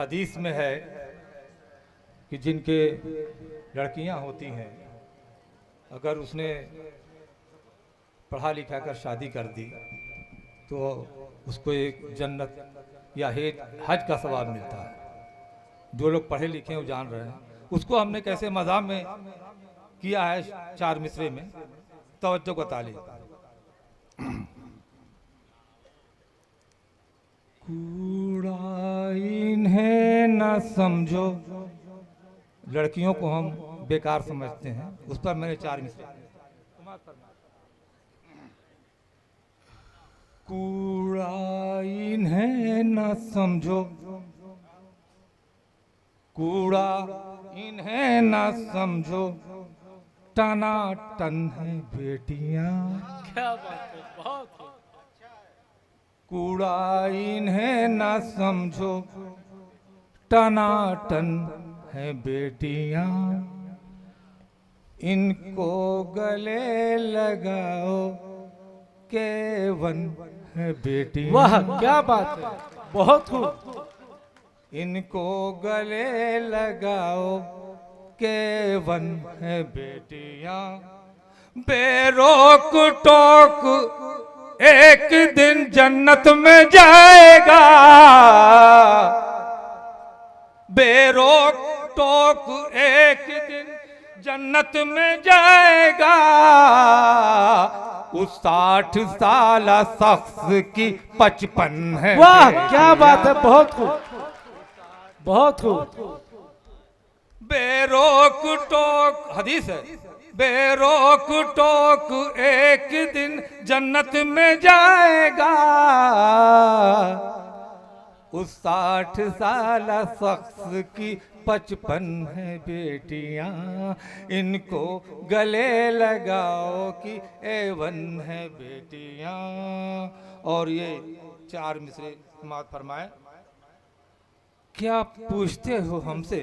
हदीस में है कि जिनके लड़कियां होती हैं, अगर उसने पढ़ा लिखा कर शादी कर दी तो उसको एक जन्नत या हज का सवाब मिलता है। जो लोग पढ़े लिखे हैं वो जान रहे हैं। उसको हमने कैसे मज़ाक में किया है चार मिसरे में, तवज्जो का ताली। कूड़ा इन्हें न समझो, लड़कियों को हम बेकार समझते हैं, उस पर मैंने चार मिसरे। कूड़ा इन्हें न समझो, कूड़ा इन्हें न समझो, टनाटन है बेटियां। क्या बात है, बहुत कूड़ा इन्हें न समझो, टनाटन है बेटियां। इनको गले लगाओ, केवन है बेटियां। वाह, क्या बात है, बहुत खूब। इनको गले लगाओ, केवन है बेटियां। बेरोक टोक एक दिन जन्नत में जाएगा, बेरोक टोक एक दिन जन्नत में जाएगा। उस 60 साल शख्स की 55 है। वाह, क्या बात है, बहुत खूब, बहुत खूब। बेरोक टोक, हदीस है, बेरोक टोक एक दिन जन्नत में जाएगा। उस 60 साल शख्स की 55 है बेटियां। इनको गले लगाओ कि एवन है बेटियां। और ये चार मिसरे समाप्त फरमाए। क्या पूछते हो हमसे,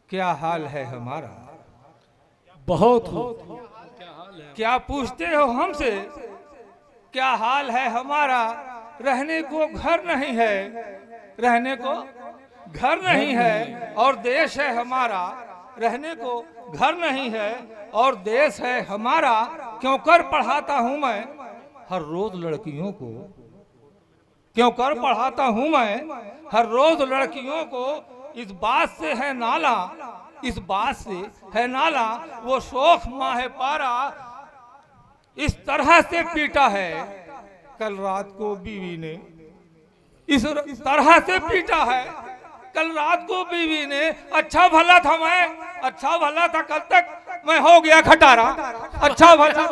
क्या हाल है हमारा। बहुत खूब। क्या पूछते हो हमसे, क्या हाल है हमारा। रहने को घर नहीं है, रहने को घर नहीं है और देश है हमारा। रहने को घर नहीं है और देश है हमारा। क्यों कर पढ़ाता हूँ मैं हर रोज लड़कियों को, क्यों कर पढ़ाता हूँ मैं हर रोज लड़कियों को। इस बात से है नाला, इस बात से है नाला, वो शोख माहे पारा इस तरह से पीटा है। कल रात को बीवी ने इस तरह से पीटा है। कल रात को बीवी ने, अच्छा भला था मैं, अच्छा भला था कल तक मैं हो गया खटारा। अच्छा भला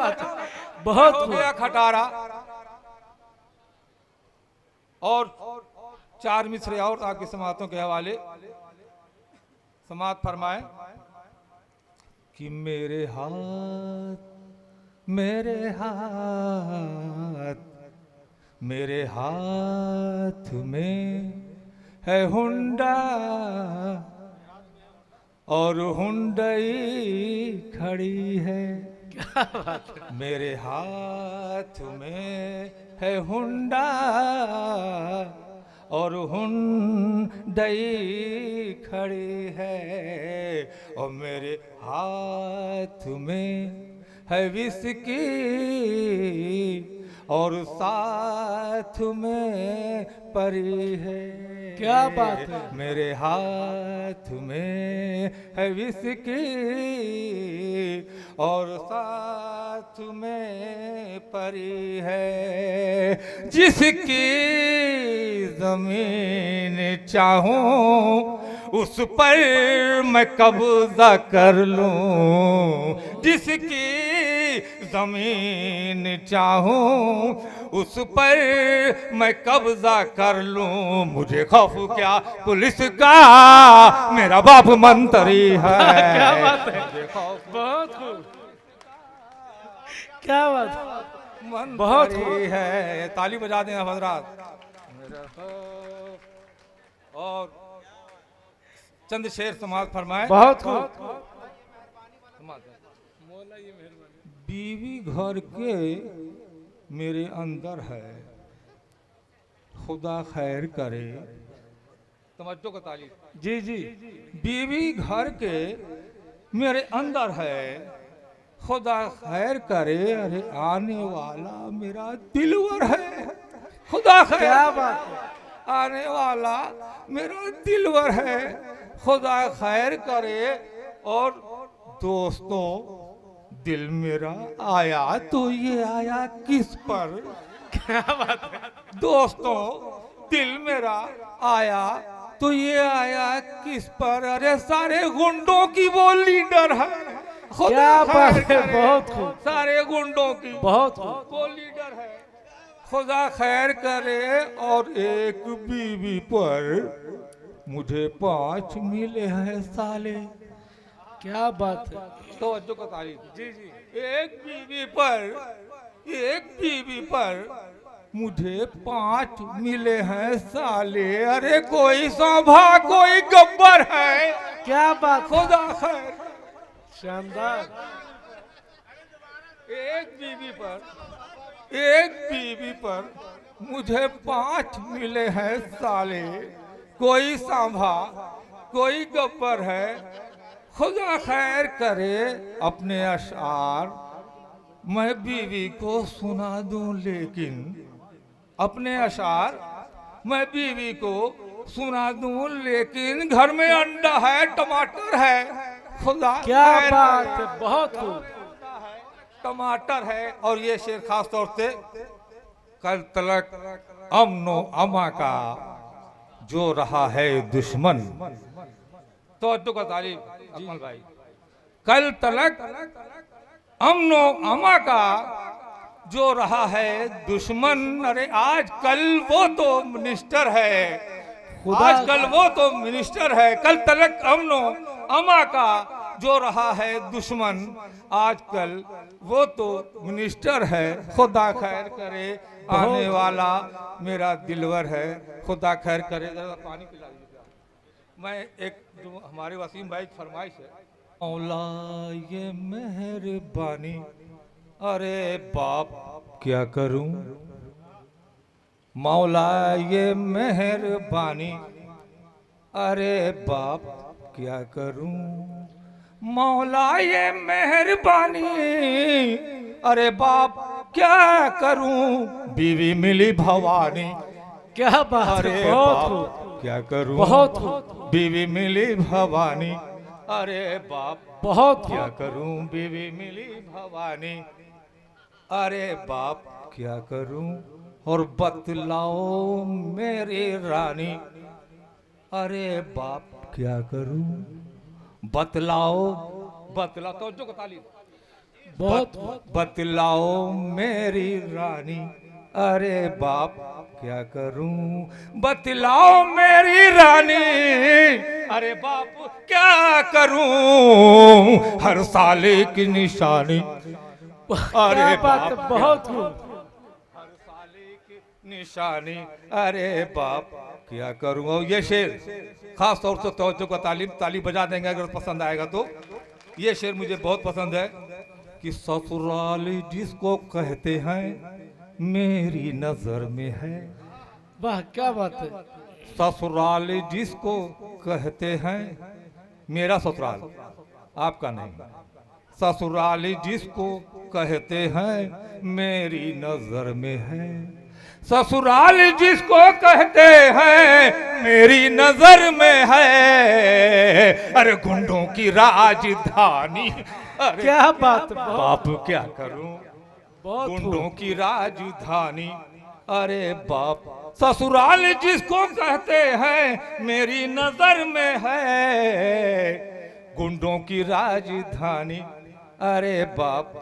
बहुत हो गया खटारा। और चार मिसरे और आपकी समातों के हवाले समात फरमाए कि मेरे हाथ, मेरे हाथ, मेरे हाथ में है हुंडा और हुंडई खड़ी है। मेरे हाथ में है हुंडा और हुंडई खड़ी है। और मेरे हाथ में है विस्की और साथ में परी है। क्या बात है। मेरे हाथ में है विस्की और साथ में परी है। जिसकी जमीन चाहूं उस पर मैं कब्जा कर लूं। जिसकी जमीन चाहूं उस पर मैं कब्जा कर लूं। मुझे खौफ क्या पुलिस का, मेरा बाप मंत्री है। क्या बात है, मुझे खौफ बहुत खूब, क्या बात है, मंत्री बहुत खूब। है। ताली बजा दें आप हजरात। और चंद शेर समाज फरमाए। बहुत खूब। बीवी घर के मेरे अंदर है, खुदा खैर करे तवज्जो का तालीम। जी जी बीवी घर के मेरे अंदर है, खुदा खैर करे, अरे आने वाला मेरा दिलवर है। खुदा खैर, क्या बात है, आने वाला मेरा दिलवर है, खुदा खैर करे। और दोस्तों, दिल मेरा आया तो ये आया किस पर? क्या बात है, दोस्तों, दिल मेरा आया तो ये आया किस पर? अरे सारे गुंडों की वो लीडर है। खुदा क्या बात खैर है, करे, बहुत खूब, सारे गुंडों की बहुत खूब, वो लीडर है। खुदा खैर करे। और एक बीवी पर मुझे 5 मिले हैं साले। क्या बात है, तवज्जो का तारीफ। जी जी एक बीवी पर मुझे 5 मिले हैं साले। अरे कोई सांभा कोई गब्बर है। क्या बात है, खुदा खैर। शानदार, एक बीवी पर मुझे 5 मिले हैं साले। कोई सांभा कोई गब्बर है। खुदा खैर करे। अपने अशार मैं बीवी को सुना दूं, लेकिन अपने अशार मैं बीवी को सुना दूं, लेकिन घर में अंडा है, टमाटर है। खुदा क्या खैर बात करे। है, बहुत खूब, टमाटर है। और ये शेर खास तौर से कल तलक अमनो अमा का जो रहा है दुश्मन। तो का तारीफ अकमल भाई। कल तलक अमनो अमा का जो रहा है दुश्मन। अरे आज कल वो तो मिनिस्टर है, आज कल वो तो मिनिस्टर है। कल तलक अमनो अमा का जो रहा है दुश्मन, आजकल वो तो मिनिस्टर है। खुदा खैर करे। आने वाला मेरा दिलवर है। खुदा खैर करे। जरा पानी पिला दीजिए। मैं एक जो हमारे वसीम भाई की फरमाइश है, मौला ये मेहरबानी। अरे बाप क्या करूं, मौला ये मेहरबानी। अरे बाप क्या करूं, मौला ये मेहरबानी। अरे बाप क्या करूं, बीवी मिली भवानी। क्या बात अरे है, बहुत बाप खूब, क्या करूं, बहुत खूब, बीवी मिली भवानी। अरे बाप बहुत क्या खूब, करूं, बीवी मिली भवानी। अरे बाप क्या करूं, और बतलाओ मेरी रानी। अरे बाप क्या करूं, बतलाओ बतलाओ। तो जो ताली बहुत बतलाओ मेरी रानी। अरे बाप क्या करूं, बतलाओ मेरी रानी। अरे बाप क्या करूं, हर साले की निशानी। अरे क्या बात है, बाप बहुत खूब, हर साले की निशानी। अरे बाप क्या करूं। और ये शेर खास तौर से तवज्जो का ताली बजा देंगे अगर पसंद आएगा तो। ये शेर मुझे बहुत पसंद है कि ससुराल जिसको कहते हैं मेरी नजर में है। वाह क्या बात है, ससुराल जिसको कहते हैं, मेरा ससुराल आपका नहीं, ससुराल जिसको कहते हैं मेरी नजर में है। ससुराल जिसको कहते हैं मेरी नजर में है। अरे गुंडों की राजधानी। अरे क्या बात, बाप क्या करूं, बहुत गुंडों खूब, की राजधानी। अरे बाप ससुराल जिसको कहते हैं मेरी नजर में है, गुंडों की राजधानी। अरे बाप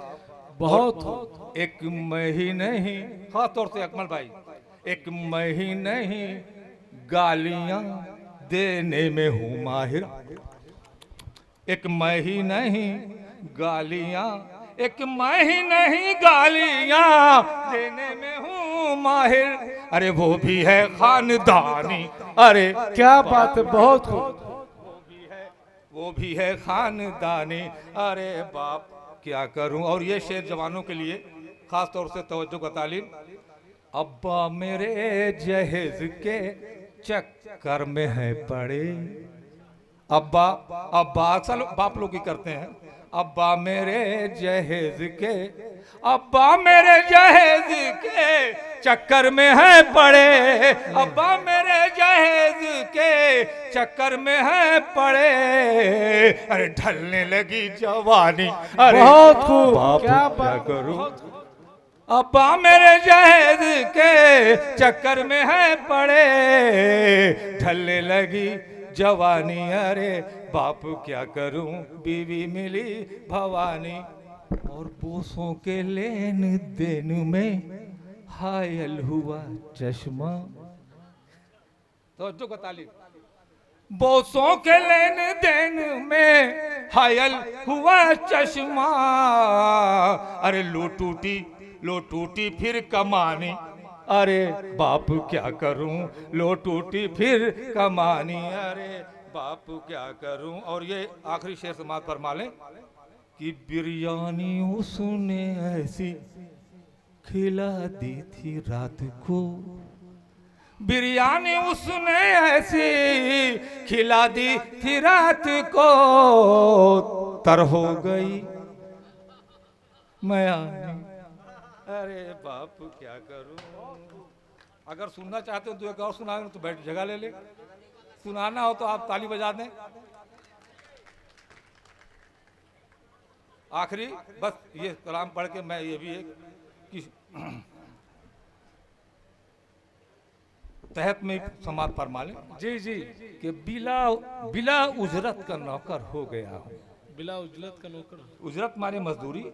बहुत खूब, एक मैं ही नहीं, खास तौर से अकमल भाई, एक मैं ही नहीं गालियां देने में हूँ माहिर। एक मैं ही नहीं गालियां, एक मैं ही नहीं गालियां देने में हूँ माहिर। अरे वो भी है खानदानी। अरे क्या बात है, बहुत खूब, वो भी है खानदानी। अरे बाप क्या करूं। और ये शेर जवानों के लिए खास तौर से तवज्जो का तालीम। अब्बा मेरे जहेज के चक्कर में है पड़े। अब्बा अब्बा अक्सर बाप लोग ही करते हैं। अब्बा मेरे जहेज के, अब्बा मेरे जहेज के चक्कर में है पड़े। अब्बा मेरे जहेज के चक्कर में है पड़े। अरे ढलने लगी जवानी, अरे बहुत खूब, बाप क्या क्या बात, करूं। बहुत खूब। अब्बा मेरे जहेज के चक्कर में है पड़े। ढलने लगी जवानी, अरे बाप क्या करूं, बीवी मिली भवानी। और बोसों के लेन देन में हायल हुआ चश्मा। तो जो का तालीम, बोसों के लेन देन में हायल हुआ चश्मा। अरे लो टूटी फिर कमानी, अरे बाप क्या करूं, लो टूटी फिर कमानी, अरे बाप क्या करूं। और ये आखिरी शेर समाज फरमा लें कि बिरयानी उसने ऐसी खिला दी थी रात को। बिरयानी उसने ऐसी खिला दी थी रात को। तर हो गई मैं आनी, अरे बाप क्या करूं। अगर सुनना चाहते हो तो एक और सुना तो बैठ जगह ले ले। सुनाना हो तो आप ताली बजा दें। आखिरी बस ये कलाम पढ़ के मैं ये भी एक कि तहत में समाज फरमा लें जी जी। कि बिला उजरत का नौकर हो गया हूँ। बिला उजरत का नौकर, उजरत माने मजदूरी।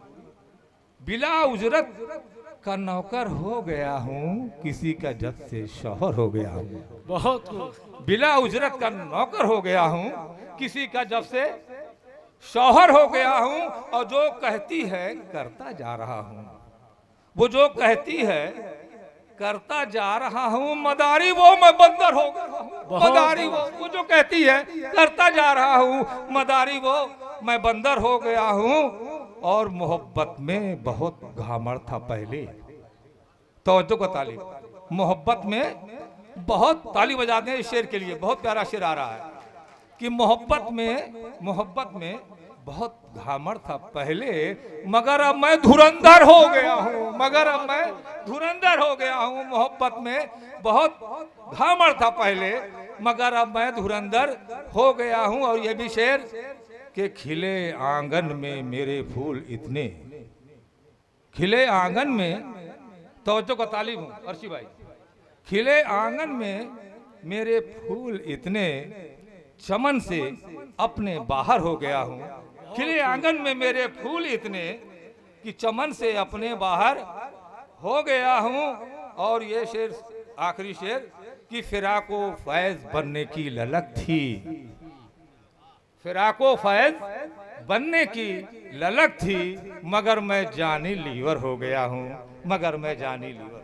बिला उजरत का नौकर हो गया हूँ, किसी का जब से शौहर हो गया हूँ। बहुत खूब। बिला उजरत का नौकर हो गया हूँ, किसी का जब से शौहर हो गया हूँ। और जो कहती है करता जा रहा हूँ, वो जो कहती है करता जा रहा हूँ। मदारी वो मैं बंदर हो गया हूँ। मदारी वो जो कहती है करता जा रहा हूँ। मदारी वो मैं बंदर हो गया हूँ। और मोहब्बत में बहुत घामड़ था पहले। तवज्जो का ताली, मोहब्बत में बहुत, ताली बजा दें इस शेर के लिए, बहुत प्यारा शेर आ रहा है कि मोहब्बत में बहुत घामड़ था पहले, मगर अब मैं धुरंधर हो गया हूँ। मगर अब मैं धुरंधर हो गया हूँ। मोहब्बत में बहुत घामड़ था पहले, मगर अब मैं धुरंधर हो गया हूँ। और ये भी शेर कि खिले आंगन में मेरे फूल इतने, खिले आंगन में, तवज्जो का तालीम हूँ अर्शी भाई, खिले आंगन में मेरे फूल इतने, चमन से अपने बाहर हो गया हूँ। खिले आंगन में मेरे फूल इतने कि चमन से अपने बाहर हो गया हूँ। और ये शेर आखिरी शेर कि फिराको फैज बनने की ललक थी। फिराको फैज बनने की ललक थी, मगर मैं जानी लीवर हो गया हूँ। मगर मैं जानी लीवर